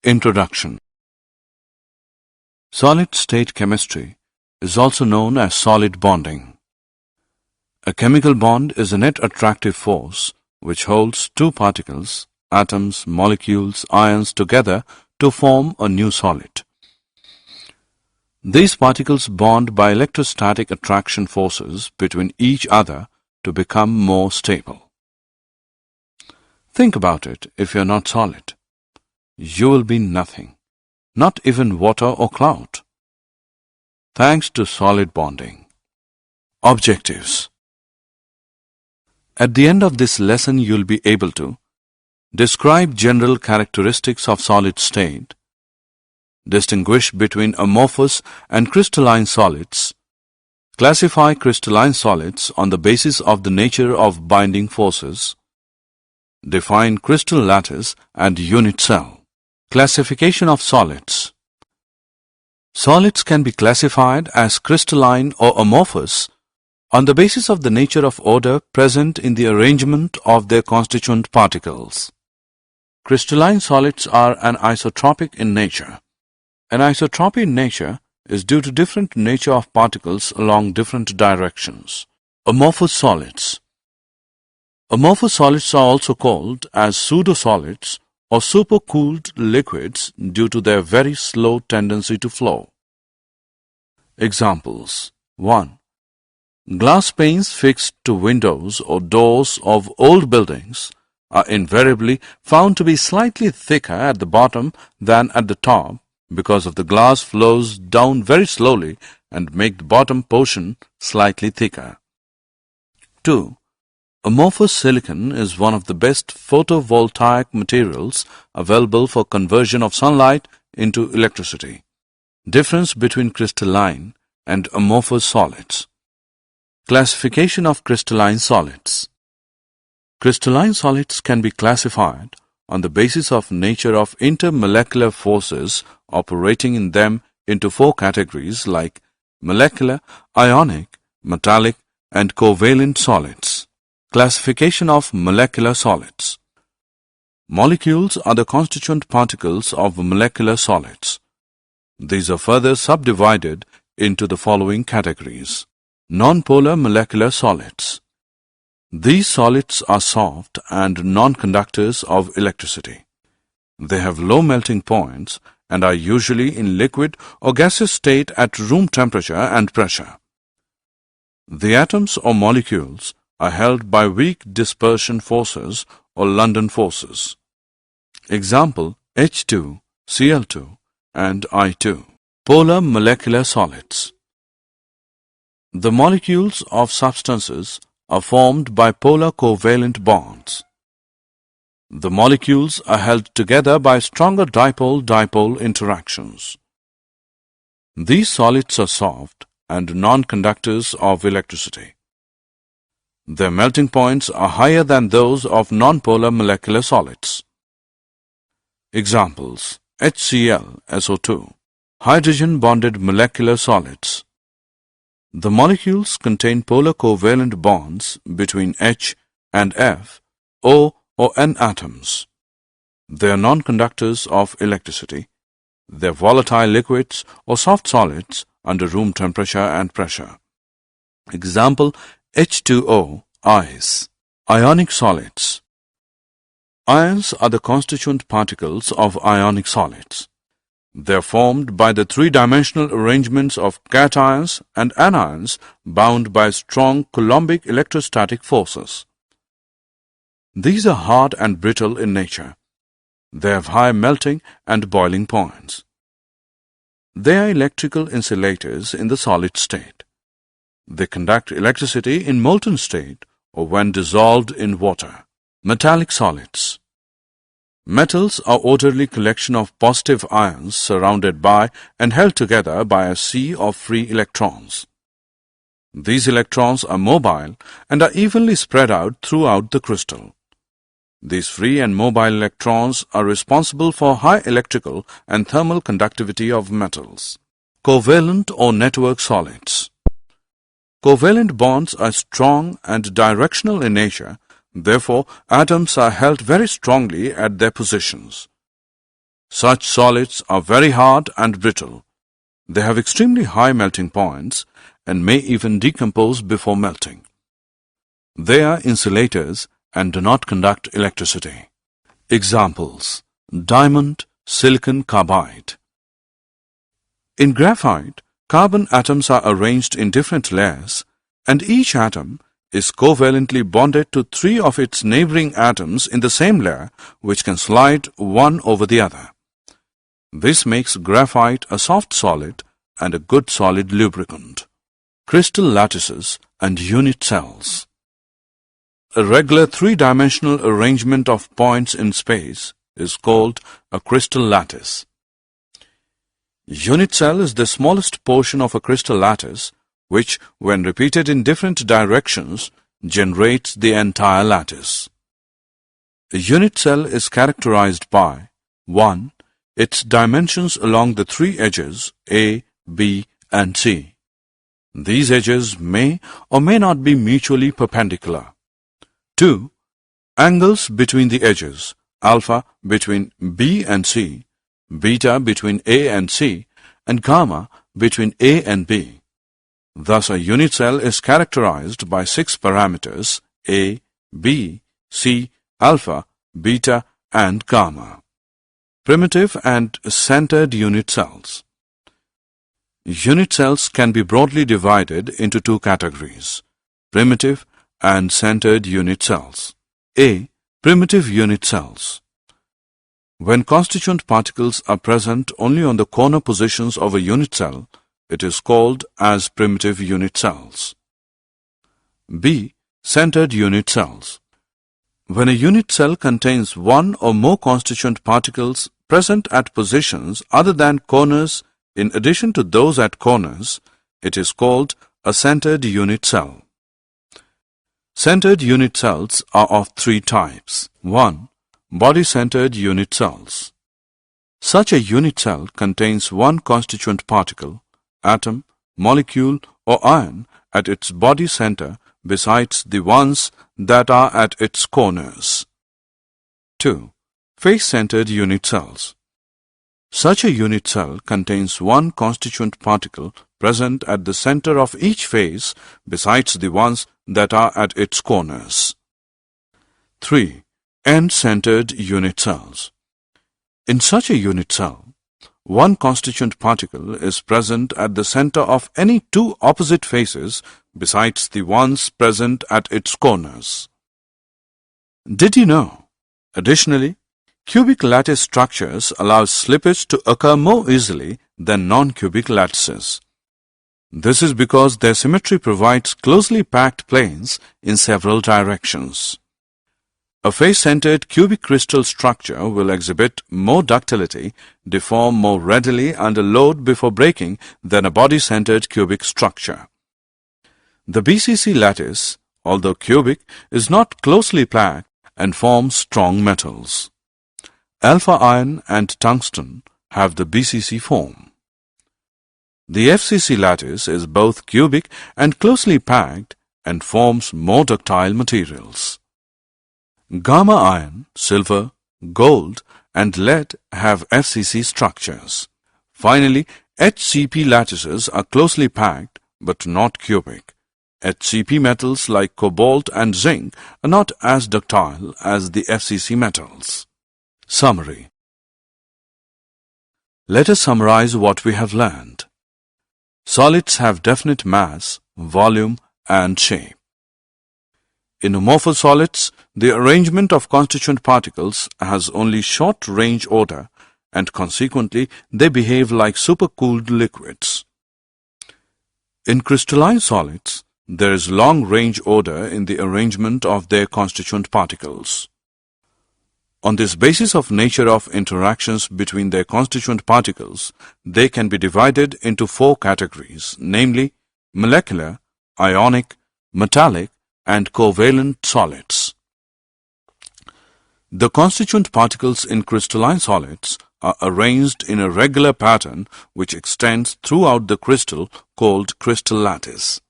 Introduction. Solid-state chemistry is also known as solid bonding. A chemical bond is a net attractive force which holds two particles, atoms, molecules, ions together to form a new solid. These particles bond by electrostatic attraction forces between each other to become more stable. Think about it. If you are not solid, you will be nothing, not even water or cloud. Thanks to solid bonding. Objectives. At the end of this lesson, you will be able to describe general characteristics of solid state, distinguish between amorphous and crystalline solids, classify crystalline solids on the basis of the nature of binding forces, define crystal lattice and unit cell. Classification of solids. Solids can be classified as crystalline or amorphous on the basis of the nature of order present in the arrangement of their constituent particles. Crystalline solids are anisotropic in nature. Anisotropy in nature is due to different nature of particles along different directions. Amorphous solids. Amorphous solids are also called as pseudosolids or supercooled liquids due to their very slow tendency to flow. Examples. 1. Glass panes fixed to windows or doors of old buildings are invariably found to be slightly thicker at the bottom than at the top because of the glass flows down very slowly and make the bottom portion slightly thicker. 2. Amorphous silicon is one of the best photovoltaic materials available for conversion of sunlight into electricity. Difference between crystalline and amorphous solids. Classification of crystalline solids. Crystalline solids can be classified on the basis of nature of intermolecular forces operating in them into four categories like molecular, ionic, metallic, and covalent solids. Classification of molecular solids. Molecules are the constituent particles of molecular solids. These are further subdivided into the following categories. Nonpolar molecular solids. These solids are soft and non-conductors of electricity. They have low melting points and are usually in liquid or gaseous state at room temperature and pressure. The atoms or molecules are held by weak dispersion forces or London forces. Example, H2, Cl2 and I2. Polar molecular solids. The molecules of substances are formed by polar covalent bonds. The molecules are held together by stronger dipole-dipole interactions. These solids are soft and non-conductors of electricity. Their melting points are higher than those of nonpolar molecular solids. Examples, HCl, SO2, hydrogen-bonded molecular solids. The molecules contain polar covalent bonds between H and F, O or N atoms. They are non-conductors of electricity. They are volatile liquids or soft solids under room temperature and pressure. Example, H2O, ice. Ionic solids. Ions are the constituent particles of ionic solids. They are formed by the three-dimensional arrangements of cations and anions bound by strong Coulombic electrostatic forces. These are hard and brittle in nature. They have high melting and boiling points. They are electrical insulators in the solid state. They conduct electricity in molten state or when dissolved in water. Metallic solids. Metals are orderly collection of positive ions surrounded by and held together by a sea of free electrons. These electrons are mobile and are evenly spread out throughout the crystal. These free and mobile electrons are responsible for high electrical and thermal conductivity of metals. Covalent or network solids. Covalent bonds are strong and directional in nature. Therefore, atoms are held very strongly at their positions. Such solids are very hard and brittle. They have extremely high melting points and may even decompose before melting. They are insulators and do not conduct electricity. Examples: diamond, silicon carbide. In graphite, carbon atoms are arranged in different layers, and each atom is covalently bonded to 3 of its neighboring atoms in the same layer, which can slide one over the other. This makes graphite a soft solid and a good solid lubricant. Crystal lattices and unit cells. A regular 3-dimensional arrangement of points in space is called a crystal lattice. Unit cell is the smallest portion of a crystal lattice, which, when repeated in different directions, generates the entire lattice. A unit cell is characterized by 1. Its dimensions along the 3 edges A, B, and C. These edges may or may not be mutually perpendicular. 2. Angles between the edges, alpha between B and C, beta between A and C, and gamma between A and B. Thus, a unit cell is characterized by 6 parameters A, B, C, alpha, beta, and gamma. Primitive and centered unit cells. Unit cells can be broadly divided into 2 categories: primitive and centered unit cells. A. Primitive unit cells. When constituent particles are present only on the corner positions of a unit cell, it is called as primitive unit cells. B. Centered unit cells. When a unit cell contains 1 or more constituent particles present at positions other than corners in addition to those at corners, it is called a centered unit cell. Centered unit cells are of 3 types. 1. Body-centered unit cells. Such a unit cell contains 1 constituent particle, atom, molecule, or ion at its body center besides the ones that are at its corners. 2. Face-centered unit cells. Such a unit cell contains 1 constituent particle present at the center of each face besides the ones that are at its corners. 3. End-centered unit cells. In such a unit cell, 1 constituent particle is present at the center of any 2 opposite faces besides the ones present at its corners. Did you know? Additionally, cubic lattice structures allow slippage to occur more easily than non-cubic lattices. This is because their symmetry provides closely packed planes in several directions. A face-centered cubic crystal structure will exhibit more ductility, deform more readily under load before breaking than a body-centered cubic structure. The BCC lattice, although cubic, is not closely packed and forms strong metals. Alpha iron and tungsten have the BCC form. The FCC lattice is both cubic and closely packed and forms more ductile materials. Gamma iron, silver, gold, and lead have FCC structures. Finally, HCP lattices are closely packed but not cubic. HCP metals like cobalt and zinc are not as ductile as the FCC metals. Summary. Let us summarize what we have learned. Solids have definite mass, volume, and shape. In amorphous solids, the arrangement of constituent particles has only short-range order, and consequently they behave like supercooled liquids. In crystalline solids, there is long-range order in the arrangement of their constituent particles. On this basis of nature of interactions between their constituent particles, they can be divided into 4 categories, namely molecular, ionic, metallic, and covalent solids. The constituent particles in crystalline solids are arranged in a regular pattern which extends throughout the crystal called crystal lattice.